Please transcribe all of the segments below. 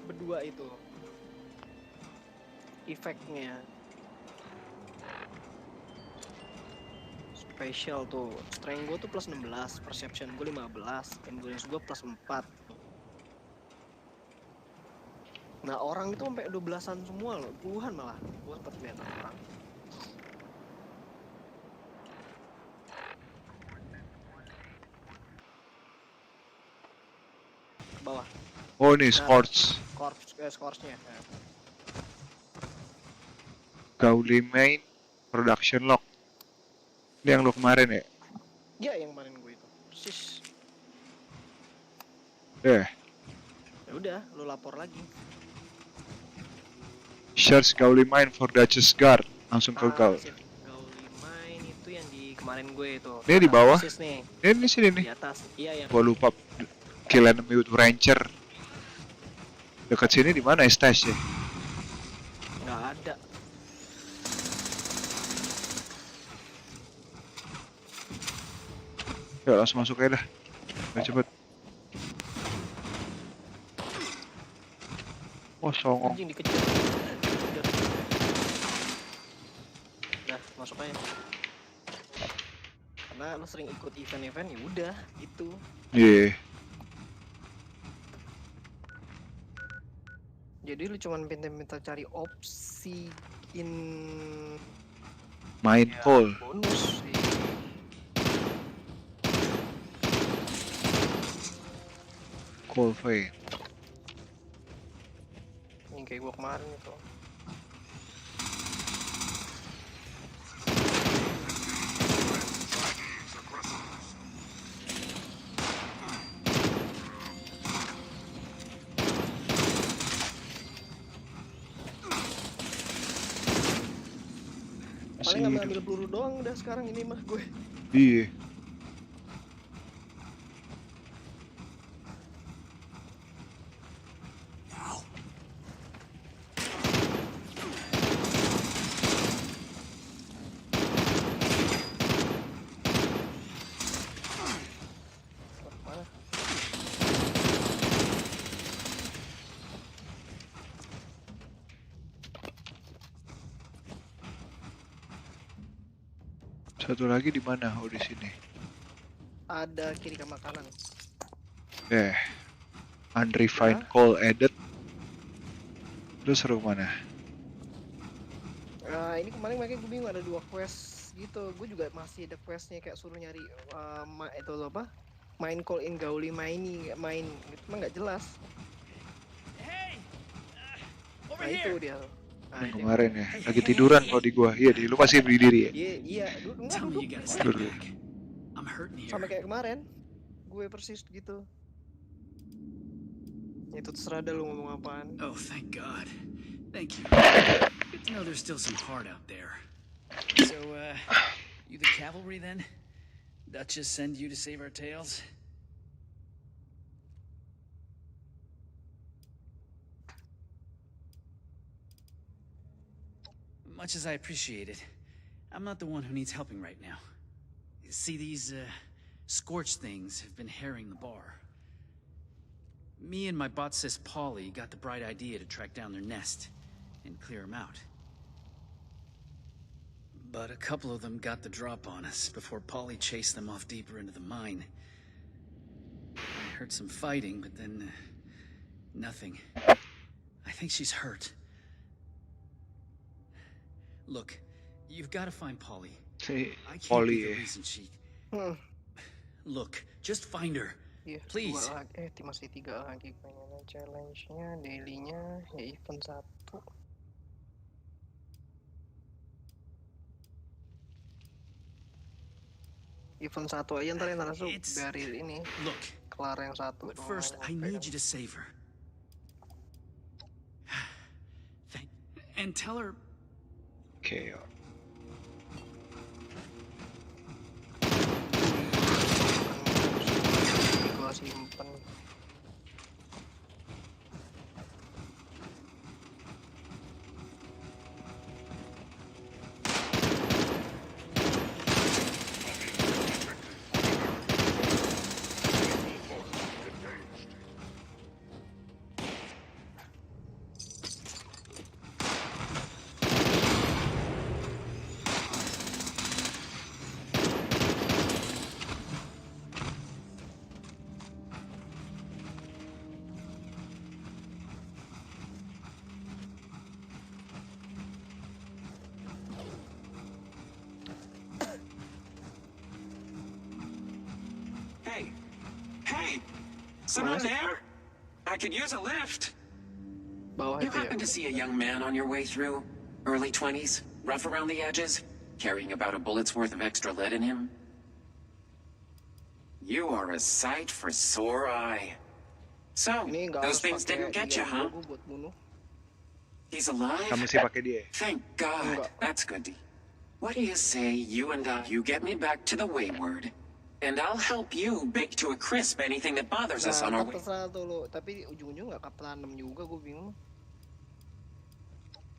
berdua itu efeknya special tuh. Strength gue tuh plus 16, perception gue 15, endurance gue plus 4. Nah orang itu sampai 12-an semua loh, puluhan malah. Gue sempat lihat orang. Ke bawah. Oh ini Scorch. Scoresnya. Gauli main production lock. Ini yang lu kemarin ya? Ya yang kemarin gue itu. Persis. Ya udah, lu lapor lagi. Search Gauli main for Duchess Guard. Langsung ke Gaul. Gauli main itu yang di kemarin gue itu. Ini di bawah. Persis nih. Ini sini nih. Di atas. Iya yang. Gua lupa. Kill enemy with Rancher. Dekat sini di mana stash ya? Nggak ada. Yuk langsung masuk aja dah. Ayo cepet. Oh songong. Anjing dikejar. Udah masuk aja. Karena lo sering ikut event-event ya udah itu. Iya. Jadi lu cuman minta cari opsi Main call. bonus sih. Call fade. Yang kayak gua kemarin itu. Paling ngambil peluru doang udah sekarang ini mah gue. Iya. Satu lagi di mana? Oh di sini. Ada kiri ke makanan. Unrefined call added. Terus seru mana? Ini kemarin makanya gue bingung ada 2 quest gitu. Gue juga masih ada questnya kayak suruh nyari itu apa? Main call in Gauli main itu mah nggak jelas. Nah itu dia. Nah, Yang kemarin ya, lagi tiduran kalau di gua. Iya, lu masih berdiri ya? Iya, duduk. Sama kayak kemarin, gue persis gitu. Itu terserah dah lu ngomong apaan. Oh, thank God. Thank you. Good to know there's still some heart out there. So, you the cavalry then? Duchess send you to save our tails? Much as I appreciate it, I'm not the one who needs helping right now. See, these, scorched things have been harrying the bar. Me and my bot sis Polly got the bright idea to track down their nest and clear them out. But a couple of them got the drop on us before Polly chased them off deeper into the mine. I heard some fighting, but then, nothing. I think she's hurt. Look, you've got to find Polly. I can't be the reason she... Look, just find her. Iya, please. Masih 3 lagi kayaknya challenge-nya, daily-nya, ya event 1. Event 1 aja ntar yang langsung dari ini. Look, kelar yang 1. but first I need you to save her. And tell her... Okay. Gua simpen. Someone there? I could use a lift. Bawah You itu ya. happen to see a young man on your way through? Early 20s? Rough around the edges? Carrying about a bullet's worth of extra lead in him? You are a sight for sore eye. So, Ini nggak those harus things didn't pakai get you, huh? gua buat bunuh. He's alive? Kamu sih pakai dia. Thank God. Enggak. That's good. What do you say you and you get me back to the Wayward, and I'll help you bake to a crisp anything that bothers us on our way. Terserah tuh lo, tapi ujung-ujung nggak keplanem juga, gue bingung.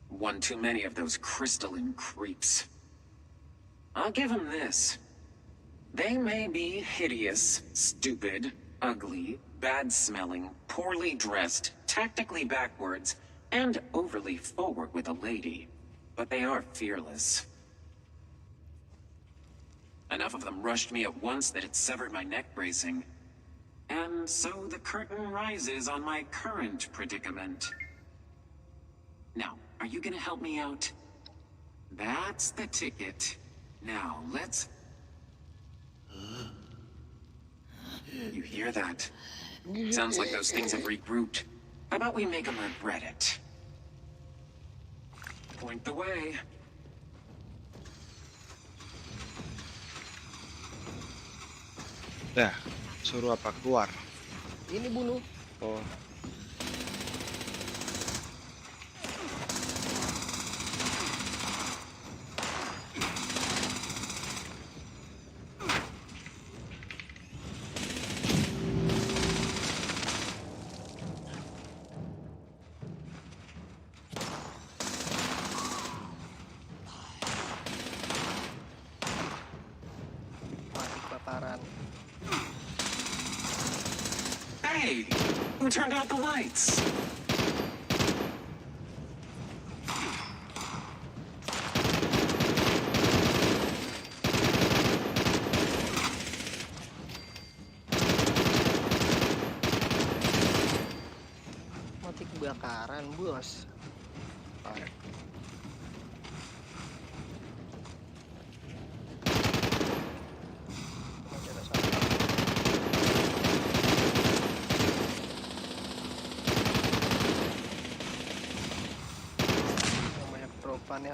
One too many of those crystalline creeps. I'll give him this. They may be hideous, stupid, ugly, bad-smelling, poorly dressed, tactically backwards, and overly forward with a lady, but they are fearless. Enough of them rushed me at once that it severed my neck bracing. And so the curtain rises on my current predicament. Now, are you gonna help me out? That's the ticket. Now, let's... You hear that? Sounds like those things have regrouped. How about we make them regret it? Point the way. Dah, suruh apa keluar? Ini bunuh. Oh, Mati kebakaran. Hey! Who turned out the lights? Mati kebakaran, bos. Masih ada satu. Yang banyak dropan ya.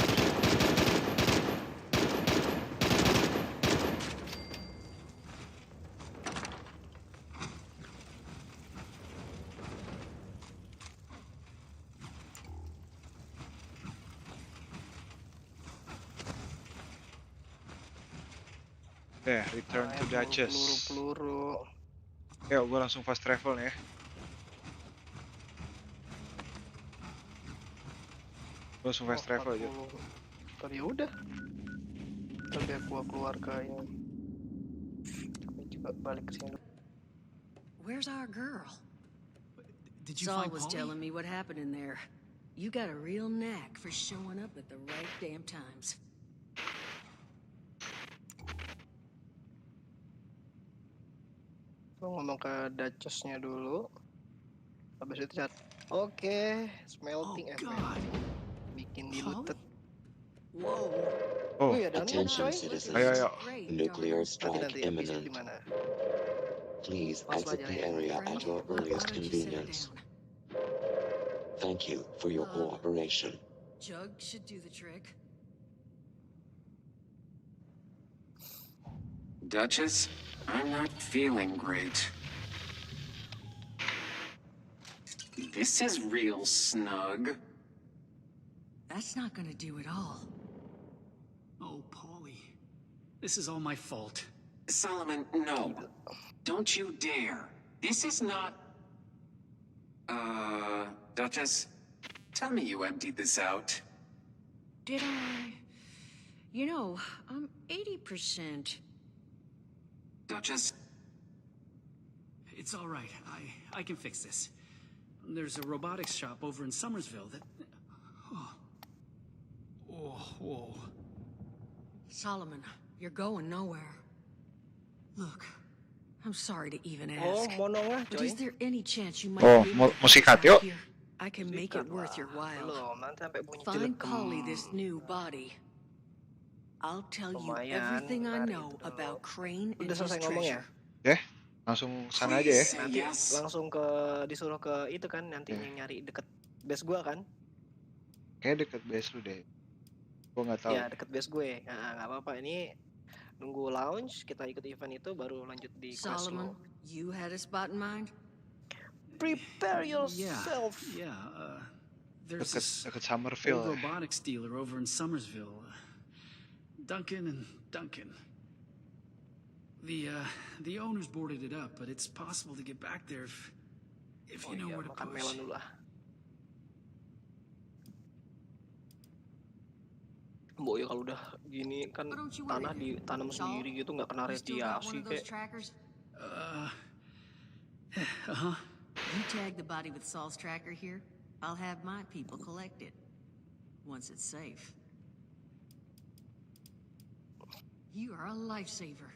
return to Duchess. Peluru. Yuk, gue langsung fast travel nih ya. Gue langsung fast travel aja. Tapi udah. Tapi gua keluar ke ini. Coba balik ke sini. Where's our girl? Did you Saul find was Polly? telling me what happened in there. You got a real knack for showing up at the right damn times. Gua ngomong ke Duchess-nya dulu. Habis itu chat. Oke, Oh smelting God! bikin dilutet. Whoa. Oh, Iya, dan Attention, coy. citizens. Ayo, ayo. Great, Nuclear darling. strike Nanti episode imminent. di mana? Please Pas exit the pelajaran. area Frank, at your why earliest don't you sit her convenience. down? Thank you for your cooperation. Jug should do the trick. Duchess, I'm not feeling great. This is real snug. That's not gonna do it all. Oh, Polly. This is all my fault. Solomon, no. Don't you dare. This is not... Duchess, tell me you emptied this out. Did I? You know, I'm 80%. Duchess, It's all right. I can fix this. There's a robotics shop over in Somersville that... Oh, whoa. Solomon, you're going nowhere. Look, I'm sorry to even Oh, ask. mau nongol But coy. is there any chance you might Oh, be able to musikat, help us yuk. out here? I can make it worth your while. Belum, nanti sampai bunyi Find celekem. Polly this new body. I'll tell you Lumayan, everything I menarik know itu dulu. about Crane and Udah his selesai ngomong ya? treasure. Ya? Langsung sana aja ya. Say Nanti yes. langsung disuruh ke itu kan, nanti yang nyari deket base gua kan. Kayak deket base lu deh. Gua nggak tahu. Ya deket base gue. Nah, nggak apa-apa, ini nunggu launch, kita ikut event itu baru lanjut di quest Solomon, lo. you had a spot in mind? Prepare yourself. There's Deket this deket old Summerville. Ya. robotics dealer over in Somersville. Duncan and Duncan. The owners boarded it up, but it's possible to get back there if Oh you know iya, where to makan push. melon dulu lah. Mbok ya kalau udah gini kan Why don't you tanah worry? ditanam Saul, sendiri gitu, nggak kena You still got one radiasi of those kayak. trackers? Uh-huh. You tag the body with Saul's tracker here, I'll have my people collect it. Once it's safe. You are a lifesaver.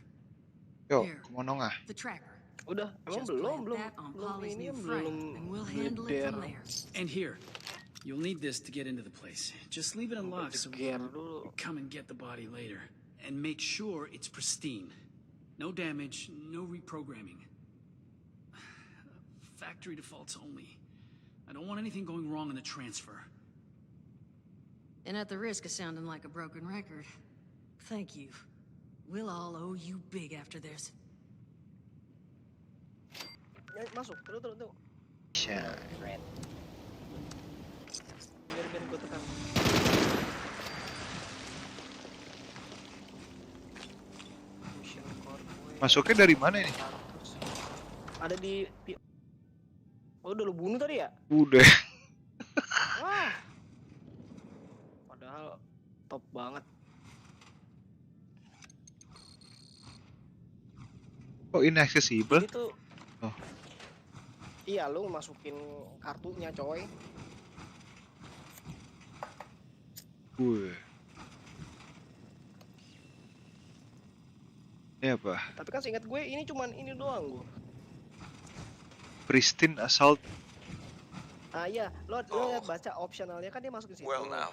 Yo, Here. kemana nggak? The tracker. Udah, emang Just belum plant that on Polly's ini new belum frame, and we'll handle it from there. And here, you'll need this to get into the place. Just leave it unlocked so we jeger can dulu. come and get the body later. And make sure it's pristine. No damage, no reprogramming. Factory defaults only. I don't want anything going wrong in the transfer. And at the risk of sounding like a broken record, thank you. We'll all owe you big after this. Ya, masuk, terus. Siap. Biar gue tekan. Mission core gue. Masuknya dari mana ini? 100. Ada di Oh, udah lu bunuh tadi ya? Udah. Wah. Padahal top banget. Oh, inaccessible? Ini tuh Oh. Iya, lu masukin kartunya, coy. Wih. Ini apa? Tapi kan seingat gue ini cuman ini doang gue. Pristine Assault. Ah iya, lo lihat baca optionalnya kan dia masukin situ. Well now,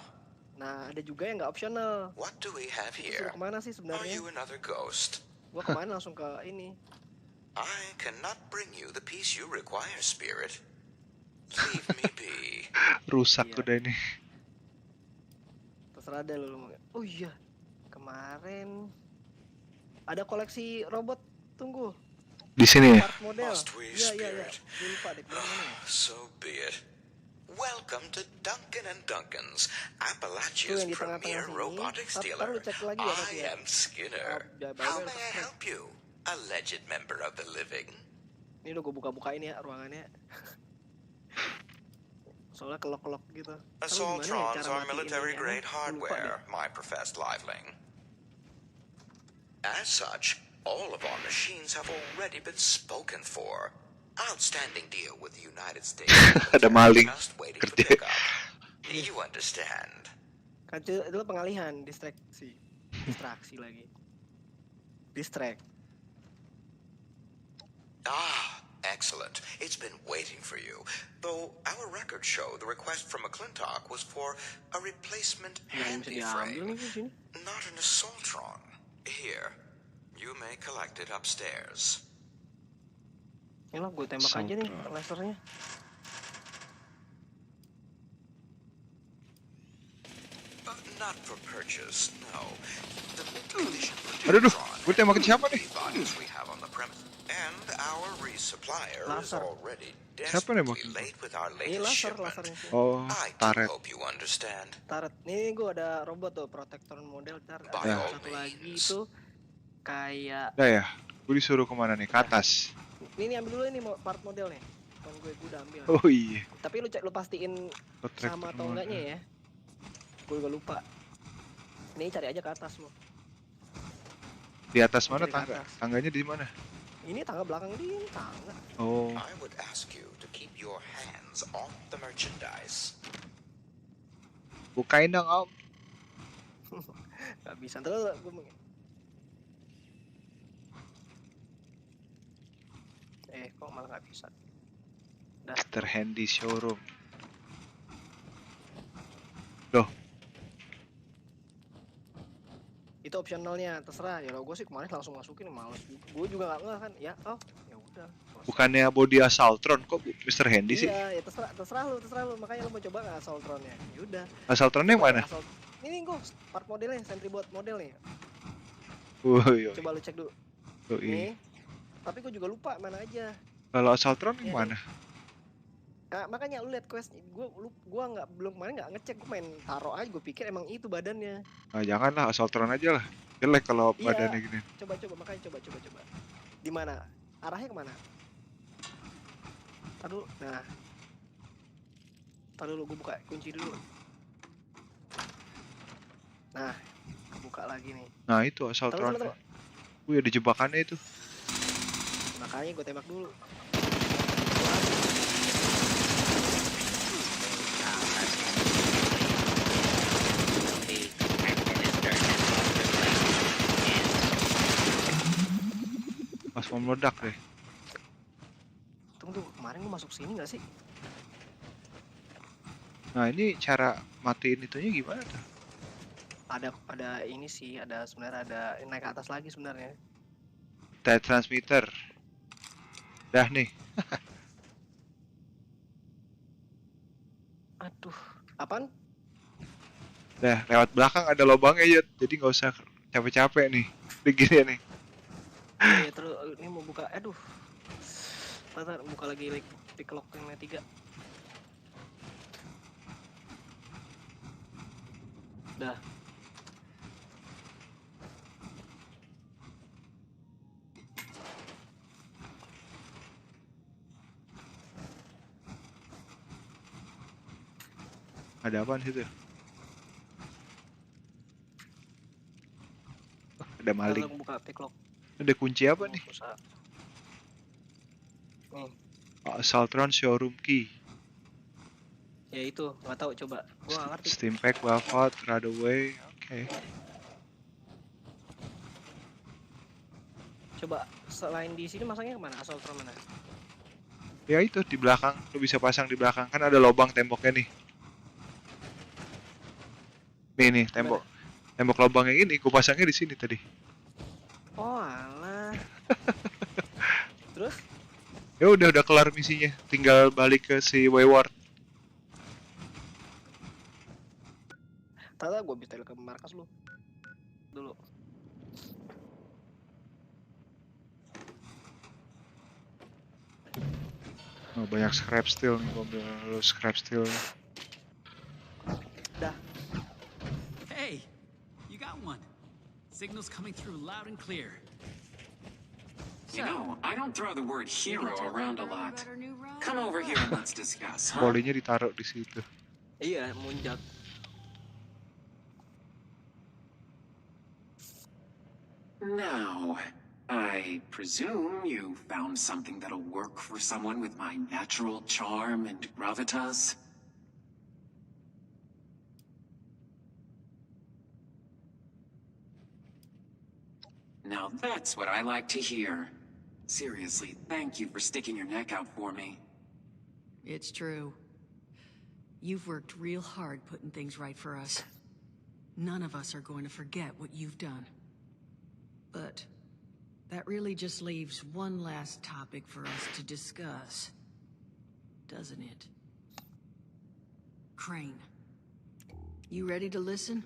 Nah, ada juga yang nggak optional. what do we have Suruh here? kemana sih Are sebenarnya? you another ghost? Gua kemana langsung ke ini. I cannot bring you the peace you require, spirit. Leave me be. Rusak Iya. udah ini. Terserah deh lu. Oh iya, kemarin ada koleksi robot. Tunggu, Di sini ya? part model. Must we, Iya. spirit? Gue lupa deh bilang mana ya. So be it. Welcome to Duncan and Duncan's, Tuh Appalachia's yang di tengah-tengah premier sini. robotics Ntar dealer. lu cek lagi ya tapi I ya. am Skinner. by How the way, may I help you? Alleged member of the living. Ini udah gue buka-bukain ya ruangannya. Soalnya kelok-kelok gitu. Ntar lu gimana ya Assaultrons cara are matiin military-grade ininya? Gua lupa deh. hardware, my professed liveling. As such, all of our machines have already been spoken for. Outstanding deal with the United States. Ada maling Just waiting for kerja. pickup. You understand? Kan itu pengalihan, distraksi lagi. Distract. Ah, excellent. It's been waiting for you. Though our records show the request from McClintock was for a replacement Nggak bisa handy diambil frame, nih di sini. not an assaultron. Here, you may collect it upstairs. Ini lah gue tembak aja nih lasernya. Not for purchase, no. The condition for Aduh, Tectron gue tembakin siapa nih? the bodies we have on the premise. And our resupplier is Laser. already Siapa desperately nembakin? late with our Ini latest lasernya. shipment. Oh, I do taret. hope you understand. Taret. Nih gue ada robot tuh, protector model. Ntar By ada all satu lagi means. itu kayak Udah ya? Gue disuruh kemana nih? Ke atas. ini ambil dulu ini part model nih. Kan gue udah ambil. Oh iya. Tapi lu pastiin Protector sama atau model. enggaknya ya. Gue juga lupa. Nih cari aja ke atas lo. Di atas mana Cari ke tangga? atas. Tangganya di mana? Ini tangga belakang dia, ini tangga. Oh, I would ask you to keep your hands off the merchandise. bukain dong om. Gak bisa. Ntar gue kok malah gak bisa. Mr. Handy Showroom. Loh, Itu opsionalnya, terserah. Ya lo gue sih kemarin langsung masukin, males. Gue juga gak ngeh kan. Ya, oh, ya udah. udah. Bukannya body Assaultron, kok Mr. Handy sih? Iya, ya terserah lu. Makanya lu mau coba nggak Assaultronnya? Ya udah. Assaultronnya yang mana? Ini gue part modelnya, Sentribot model nih. Woi, Coba lu cek dulu. Nih. Tapi gue juga lupa mana aja. Kalau Assaultron yang mana? Nah, makanya lu lihat quest, gua belum kemarin nggak ngecek, gue main taruh aja, gue pikir emang itu badannya. Nah, janganlah Assaultron aja lah. Jelek kalau badannya gini. Coba makanya coba. Di mana? Arahnya kemana? Taruh, nah. Taruh dulu, gue buka kunci dulu. Nah, buka lagi nih. Nah itu Assaultron. Wih, ada jebakannya itu. Makanya gue tembak dulu. Pas mau meledak deh. Tunggu, kemarin gue masuk sini nggak sih? Nah ini cara matiin itunya gimana tuh? Ada ini sih, sebenarnya ada naik ke atas lagi sebenarnya. Transmitter. Dah nih. Aduh, apaan? Dah, lewat belakang ada lubangnya ya, jadi nggak usah capek-capek nih. Begini nih. Iya, terus ini mau buka, aduh. Bentar, buka lagi pick lock yang 3. Dah. Ada apaan situ? Ada maling. Buka pick lock. Ada kunci apa nih? Nih. Assaultron showroom key. Ya itu, nggak tahu, coba. Gua nggak ngerti. Steam pack, Bavot, Radaway, oke. Coba selain di sini masangnya kemana? Assaultron mana? Ya itu di belakang, lu bisa pasang di belakang, kan ada lubang temboknya nih. Nih tembok. Tembok lubang yang ini, gua pasangnya di sini tadi. Oh alah. Terus? Ya udah kelar misinya, tinggal balik ke si Wayward. Tata gue bisa ke markas lu dulu. Oh, banyak scrap steel nih, gua ambil scrap steel. Dah. Hey, you got one. Signal's coming through loud and clear. You know, I don't throw the word hero around a lot. Come over here and let's discuss, huh? Polinya ditaruh di situ. Iya, munjak. Now, I presume you found something that'll work for someone with my natural charm and gravitas? Now that's what I like to hear. Seriously, thank you for sticking your neck out for me. It's true. You've worked real hard putting things right for us. None of us are going to forget what you've done. But that really just leaves one last topic for us to discuss, doesn't it? Crane, you ready to listen?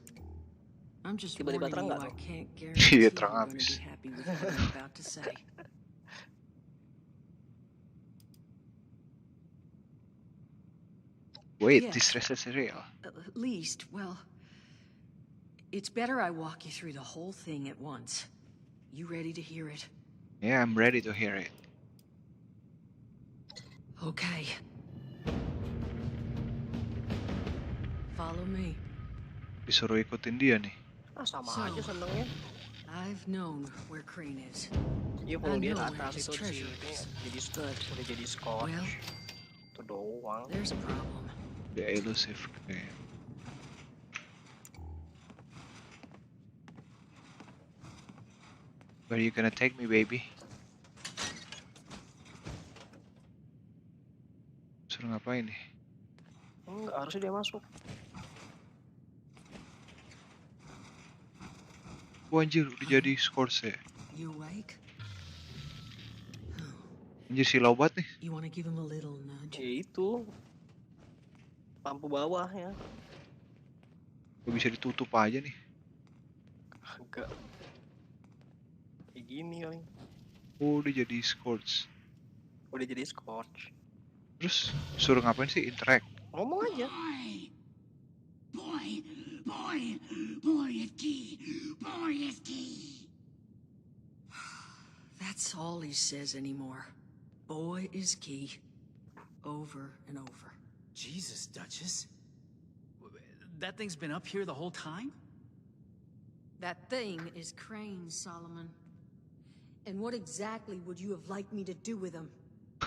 I'm just warning you, I can't guarantee you're going to be happy with what I'm about to say. Wait, Yes. this is real. At least, well, it's better I walk you through the whole thing at once. You ready to hear it? Yeah, I'm ready to hear it. Okay. Follow me. Disuruh ikutin dia nih. Ah, sama So, aja senengnya. I've known where Crane is. Iya, kalau I dia know ke where atas his itu treasure sih, is. jadi udah jadi scotch. Well, Itu doang. there's a problem. The elusive. Okay. Where you gonna take me, baby? Suruh ngapain nih? Enggak, harusnya dia masuk. Wah anjir, udah jadi Scorse. You awake? Anjir si lobat nih. You want to give him a little nudge? Ya itu. Lampu bawahnya. Gak bisa ditutup aja nih. Agak. Kayak gini kali. Oh, udah jadi scorch. Udah jadi scorch. Terus suruh ngapain sih? Interact. Ngomong aja. That's all he says anymore. Boy is key. Over and over. Jesus, Duchess. That thing's been up here the whole time? That thing is Crane, Solomon. And what exactly would you have liked me to do with him?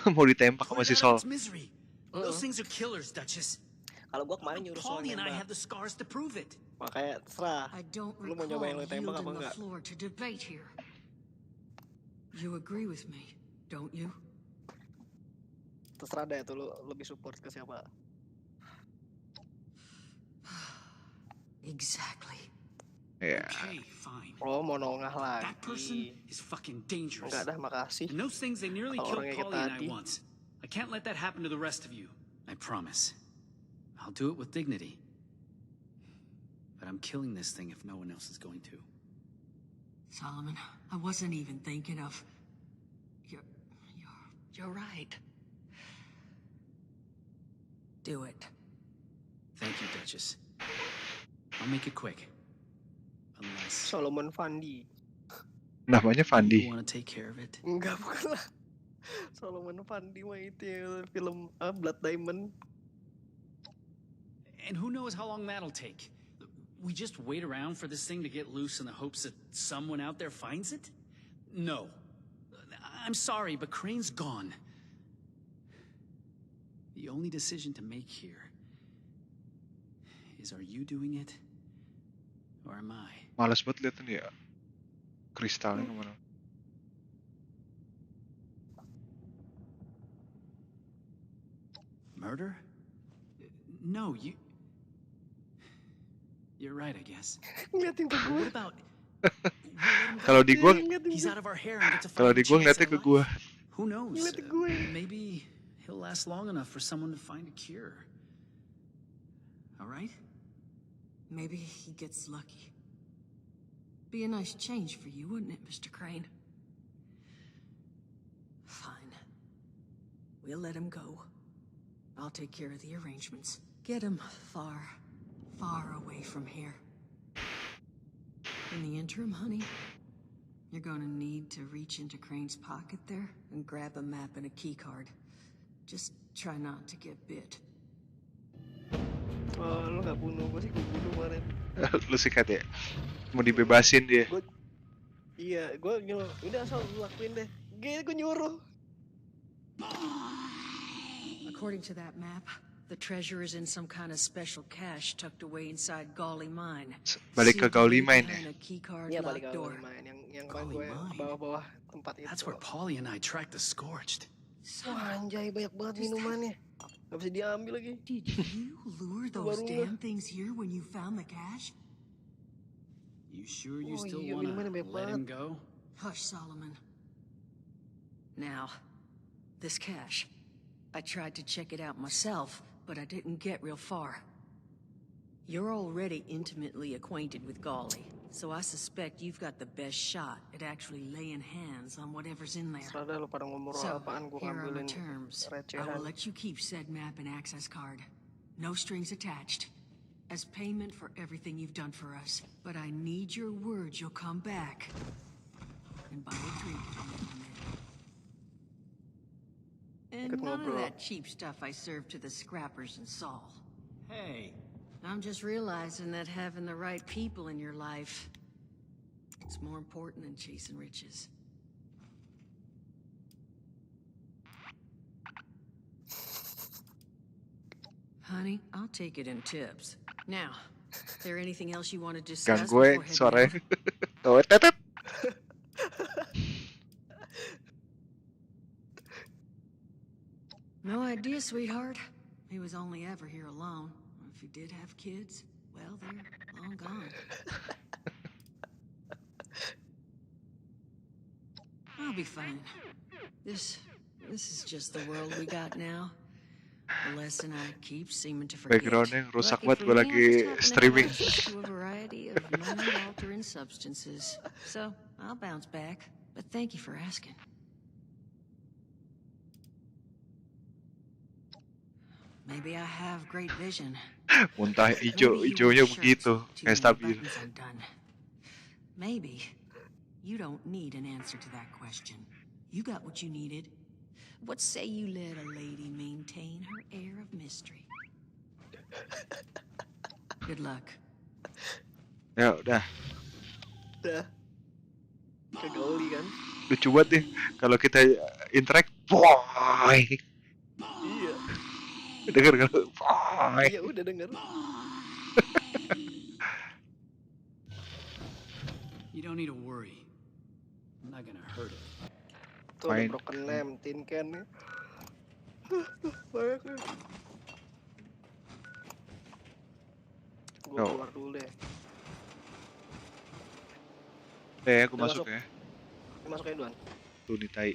Mau ditembak Put sama it si out Sol. of its misery. Those things are killers, Duchess. Kalau gua kemarin nyuruh Sol Paulie and I nembak. have the scars to prove it. Makanya terserah. I don't Lu mau recall nyobain lu tembak apa yielding the enggak? floor to debate here. You agree with me, don't you? Terserah deh tuh lu lebih support ke siapa. Exactly. Ya. Okay, fine. Oh, mau nongah That person lagi. is fucking dangerous. Enggak dah, makasih. And those things, they nearly Kalau killed orangnya kayak Paulie and I tadi. once. I can't let that happen to the rest of you. I promise. I'll do it with dignity. But I'm killing this thing if no one else is going to. Solomon, I wasn't even thinking of... You're right. Do it. Thank you, Duchess. I'll make it quick. Unless Solomon Fandi. Namanya you Fandi. want to take care of it. Enggak, bukan lah. Solomon Fandi mah itu ya, film Blood Diamond. And who knows how long that'll take? We just wait around for this thing to get loose in the hopes that someone out there finds it? No. I'm sorry, but Crane's gone. The only decision to make here is, are you doing it? Or am I? Males banget liat nih ya. Kristalnya kemana. Murder? No, you're right, I guess. Ngeliatin ke gue. What about... we'll let him go. Kalau di gua, He's out of our hair and gets a kalau fighting di gua chance ngeliatnya at ke life. gua. Who knows? Ngeliat ke gue. Maybe he'll last long enough for someone to find a cure. All right? Maybe he gets lucky. Be a nice change for you, wouldn't it, Mr. Crane? Fine. We'll let him go. I'll take care of the arrangements. Get him far, far away from here. In the interim, honey, you're gonna need to reach into Crane's pocket there and grab a map and a keycard. Just try not to get bit. Oh, lu gak bunuh, gue sih gue bunuh kemarin. Lu sikat ya. Mau dibebasin dia. Iya, gue nyuruh, udah asal lu lakuin deh. Gue nyuruh. According to that map, the treasure is in some kind of special cache tucked away inside Gauli Mine. Balik ke Sealed Gauli away Mine ya. behind a keycard Iya, balik locked ke door. main yang kemarin Golly gue mine. bawah-bawah tempat itu. That's where Paulie and I tracked the Scorched. Wah, anjay, banyak banget minumannya. Gak bisa diambil lagi. Did you lure those Baru damn things here when you found the cache? You sure you Oh, still iya, want minumannya to banyak let banget. him go? Hush, Solomon. Now, this cache. I tried to check it out myself, but I didn't get real far. You're already intimately acquainted with Gauli, so I suspect you've got the best shot at actually laying hands on whatever's in there. Serada lu pada ngomong So, apaan, gue here are my ngambilin terms. I will recehan. let you keep said map and access card. No strings attached. As payment for everything you've done for us. But I need your word you'll come back. And buy a drink if you want it. And Ikut none of ngobrol. that cheap stuff I served to the scrappers in Saul. Hey, I'm just realizing that having the right people in your life is more important than chasing riches. Honey, I'll take it in tips. Now, is there anything else you want to discuss Gang before gue heading suaranya. out? Oh, tetet. No idea, sweetheart. He was only ever here alone. If he did have kids, well, they're long gone. I'll be fine. This This is just the world we got now. A lesson I keep seeming to forget. Backgroundnya rusak Lucky banget, for gue me, lagi I just happen to have streaming. access to a variety of mind-altering substances. So, I'll bounce back. But thank you for asking. Maybe I have great vision. Muntah Maybe hijaunya you wear begitu, shirts with too kayak many stabil. buttons undone. Maybe you don't need an answer to that question. You got what you needed. What say you let a lady maintain her air of mystery? Good luck. Ya udah, Udah. Ke gauli kan? lucu banget deh kalau kita interact. Boy, Iya. denger kan? Boy. Iya udah denger. You don't need to worry. I'm not gonna hurt it. Tuh ada Main. broken lamp, tin can nih. Banyak nih. Gue Yo. keluar dulu deh. Aku Udah masuk masuk. ya. Ini masukin duluan. Tuh nih tai.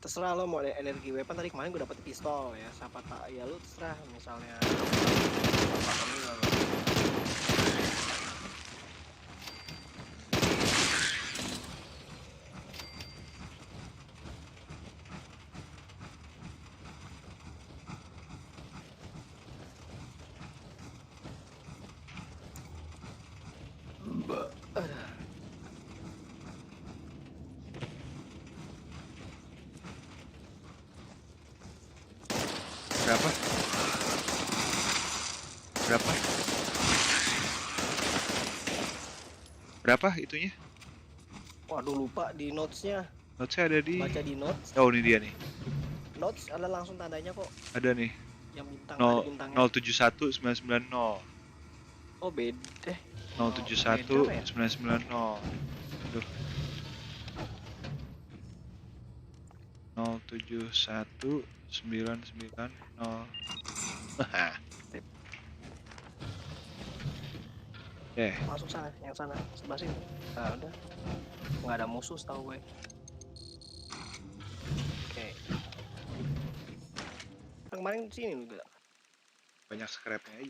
Terserah lo mau ada energi weapon. Tadi kemarin gue dapet pistol ya. Siapa tak ya lu terserah misalnya. Berapa? Berapa? Berapa itunya? Waduh lupa di notesnya. Notesnya ada di. Baca di notes. Oh ini dia nih. Notes ada langsung tandanya kok. Ada nih. Yang bintang ada bintangnya. 071990. Oh beda. 071990. Aduh. 071990. Masuk sana, yang sana, sebelah sini. Nah, udah. Nggak ada musuh setahu gue. Oke. Yang kemarin sini juga. Banyak scrapnya aja.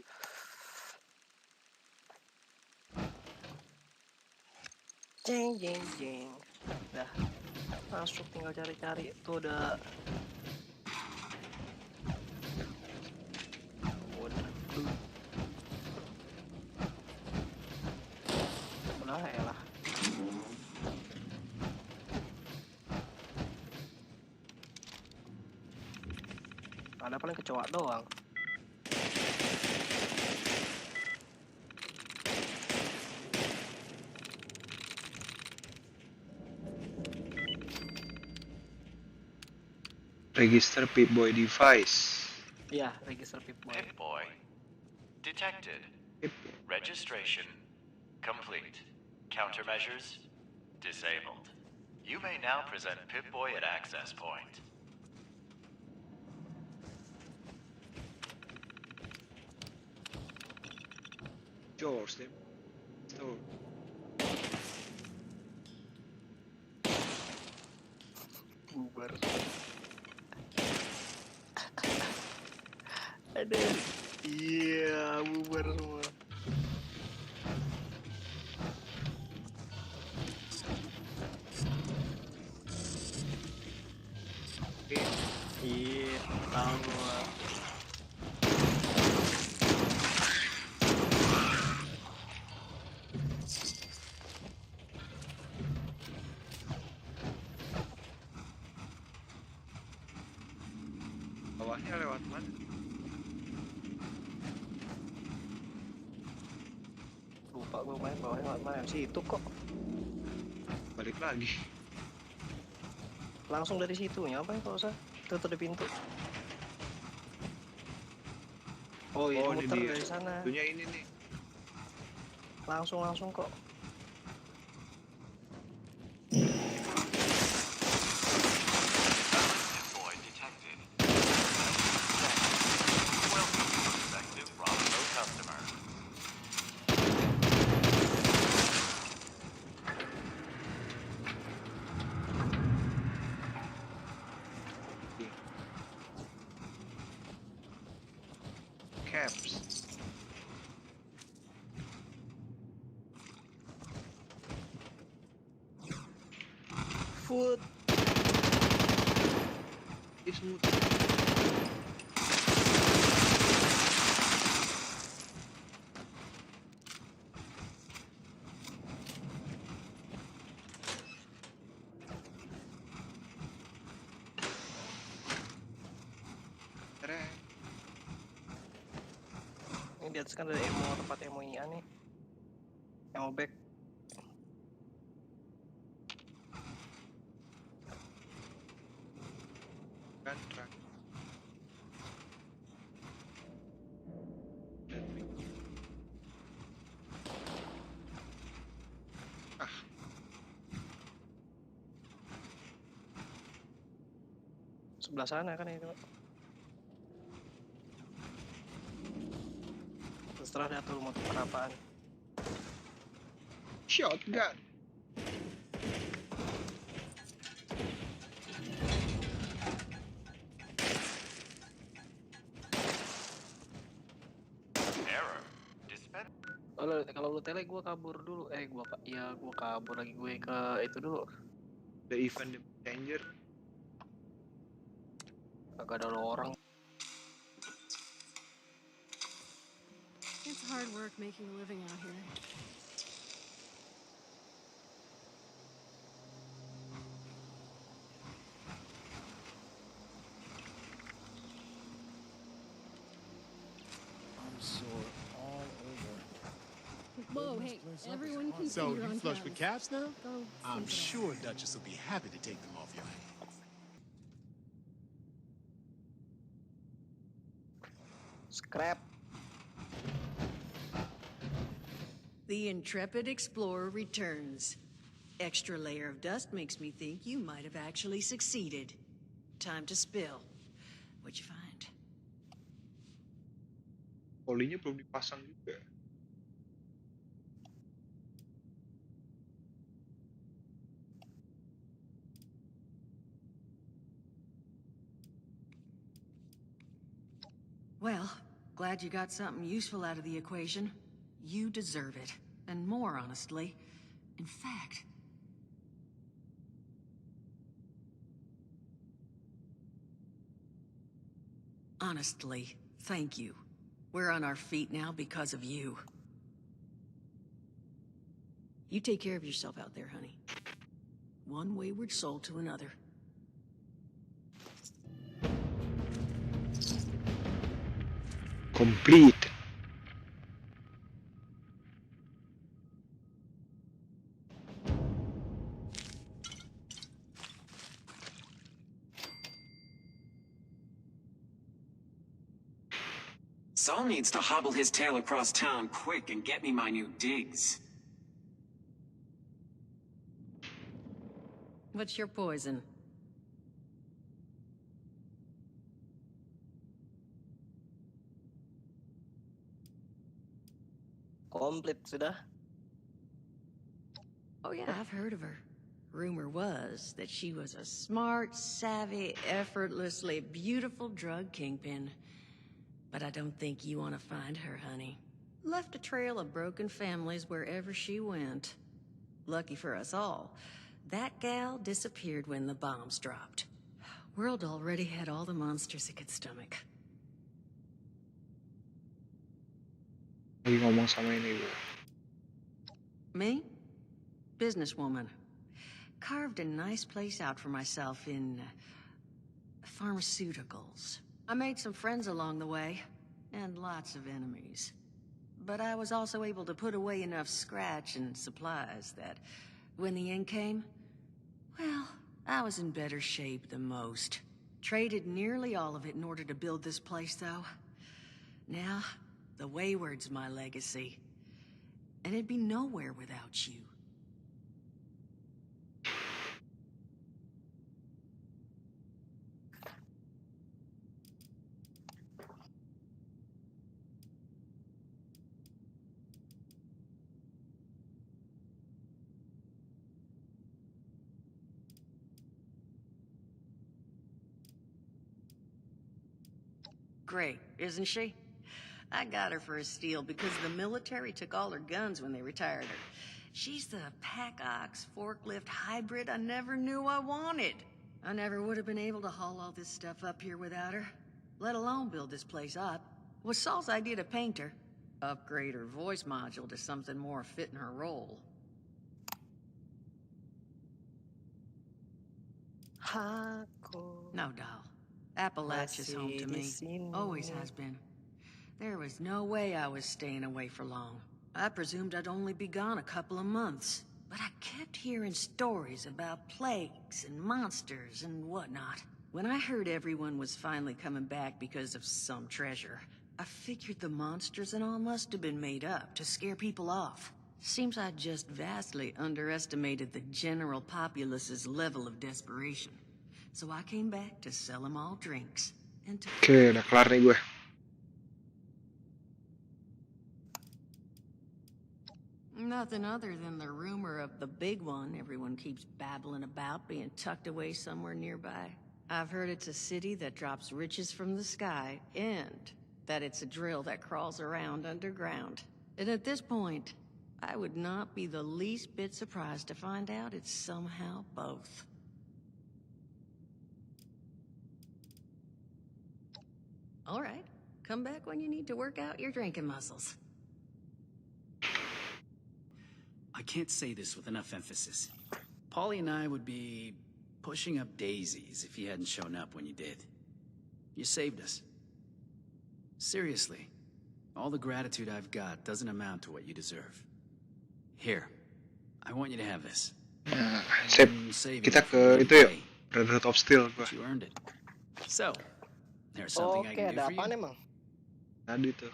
Jeng jeng jeng. Udah. Masuk tinggal cari-cari. Tuh udah. Udah elah. Ada paling kecoa doang. Register Pip-Boy device. Iya, register Pip-Boy. Pip-Boy detected. Registration complete. Countermeasures disabled. You may now present Pip-Boy at access point. George, store. Bubar. Ada. Iya, bubar semua. Iya, tahu gua. Bawahnya lewat mana? Lupa gue main bawahnya lewat mana situ kok. Balik lagi. Langsung dari situ ngapain kalau usah tutup di pintu. Oh iya, ini muter dia. dari sana. Pintunya ini nih. Langsung kok. Pip-Boy detected. Welcome to prospective Bravo customer. camps. Food. Smooth. Ini di atas kan ada ammo, tempat ammo ini aneh. Ammo bag. Kontrak. Ah, Sebelah sana kan itu. Setelah ada tuh motor penapaan. shotgun. Error. Dispense. Kalau lu tele gua kabur dulu. Gua kabur lagi gue ke itu dulu. The event danger. Agak ada orang. It's hard work making a living out here. I'm sore all over. Whoa, hey, everyone can So see you're you on flush with cams. caps now? Go I'm sleep it sure Duchess will be happy to take them off your hands. Scrap. The intrepid explorer returns. Extra layer of dust makes me think you might have actually succeeded. Time to spill. What'd you find? Polinya belum dipasang juga. Well, glad you got something useful out of the equation. You deserve it. And more, honestly. In fact... Honestly, thank you. We're on our feet now because of you. You take care of yourself out there, honey. One wayward soul to another. Complete. Saul needs to hobble his tail across town quick and get me my new digs. What's your poison? Komplit sudah. Oh yeah, I've heard of her. Rumor was that she was a smart, savvy, effortlessly beautiful drug kingpin. But I don't think you want to find her, honey. Left a trail of broken families wherever she went. Lucky for us all, that gal disappeared when the bombs dropped. World already had all the monsters it could stomach. Lagi ngomong sama ini gue. Me? Businesswoman. Carved a nice place out for myself in... pharmaceuticals. I made some friends along the way, and lots of enemies. But I was also able to put away enough scratch and supplies that, when the end came, well, I was in better shape than most. Traded nearly all of it in order to build this place, though. Now, the Wayward's my legacy. And it'd be nowhere without you. Great, isn't she? I got her for a steal because the military took all her guns when they retired her. She's the pack ox forklift hybrid I never knew I wanted. I never would have been able to haul all this stuff up here without her, let alone build this place up. It was Saul's idea to paint her, upgrade her voice module to something more fitting her role. Aku No, doll. Appalachia's home masih to di me. sini. Always has been. There was no way I was staying away for long. I presumed I'd only be gone a couple of months. But I kept hearing stories about plagues and monsters and whatnot. When I heard everyone was finally coming back because of some treasure, I figured the monsters and all must have been made up to scare people off. Seems I just vastly underestimated the general populace's level of desperation. So I came back to sell them all drinks. And to... Oke, udah kelar nih gue. Nothing other than the rumor of the big one everyone keeps babbling about being tucked away somewhere nearby. I've heard it's a city that drops riches from the sky, and that it's a drill that crawls around underground. And at this point, I would not be the least bit surprised to find out it's somehow both. All right, come back when you need to work out your drinking muscles. I can't say this with enough emphasis. Polly and I would be pushing up daisies if you hadn't shown up when you did. You saved us. Seriously, all the gratitude I've got doesn't amount to what you deserve. Here, I want you to have this. Nah, sip. Kita ke itu yuk. Brotherhood of Steel gue. You earned it. So, there's something I Oke, can do ada for you. apaan emang? Tadi tuh.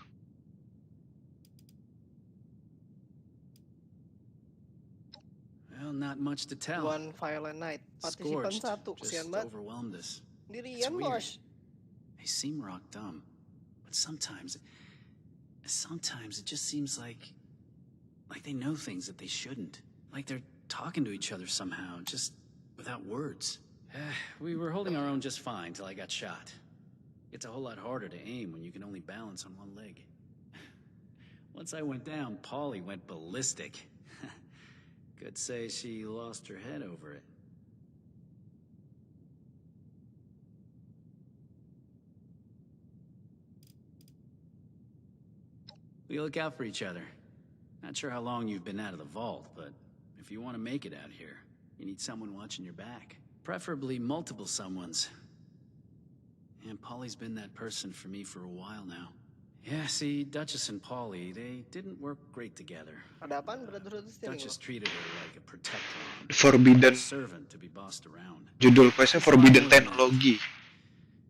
Well, not much to tell. One Violent Night. Partisipan Scorched, 1, just kesian banget. overwhelmed us. It's Dirian weird. bos. They seem rock dumb, but sometimes it just seems like they know things that they shouldn't. Like they're talking to each other somehow, just without words. We were holding our own just fine till I got shot. It's a whole lot harder to aim when you can only balance on one leg. Once I went down, Polly went ballistic. Could say she lost her head over it. We look out for each other. Not sure how long you've been out of the vault, but if you want to make it out here, you need someone watching your back. Preferably multiple someones. And Polly's been that person for me for a while now. Yeah, see, Duchess and Polly, they didn't work great together. Ada apaan Brotherhood of Steel? Duchess treated her like a protector, Forbidden. a servant to be bossed around. Judul questnya Forbidden Technology.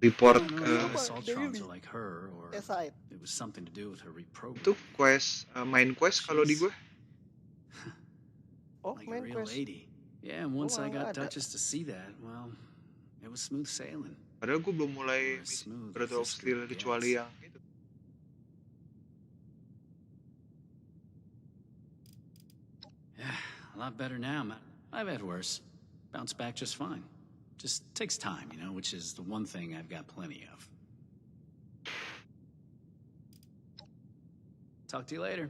Report I don't know ke if Assaultrons are like her, or Aside. it was something to do with her itu reprogramming. quest main quest kalau di gue. Oh, Like a main real quest. lady. Yeah, and once I got ada. Duchess to see that, well, it was smooth sailing. Padahal gue belum mulai Or as smooth as Brotherhood of this Steel gets. kecuali yang itu. Yeah, a lot better now, man. I've had worse. Bounced back just fine. Just takes time, you know, which is the one thing I've got plenty of. Talk to you later.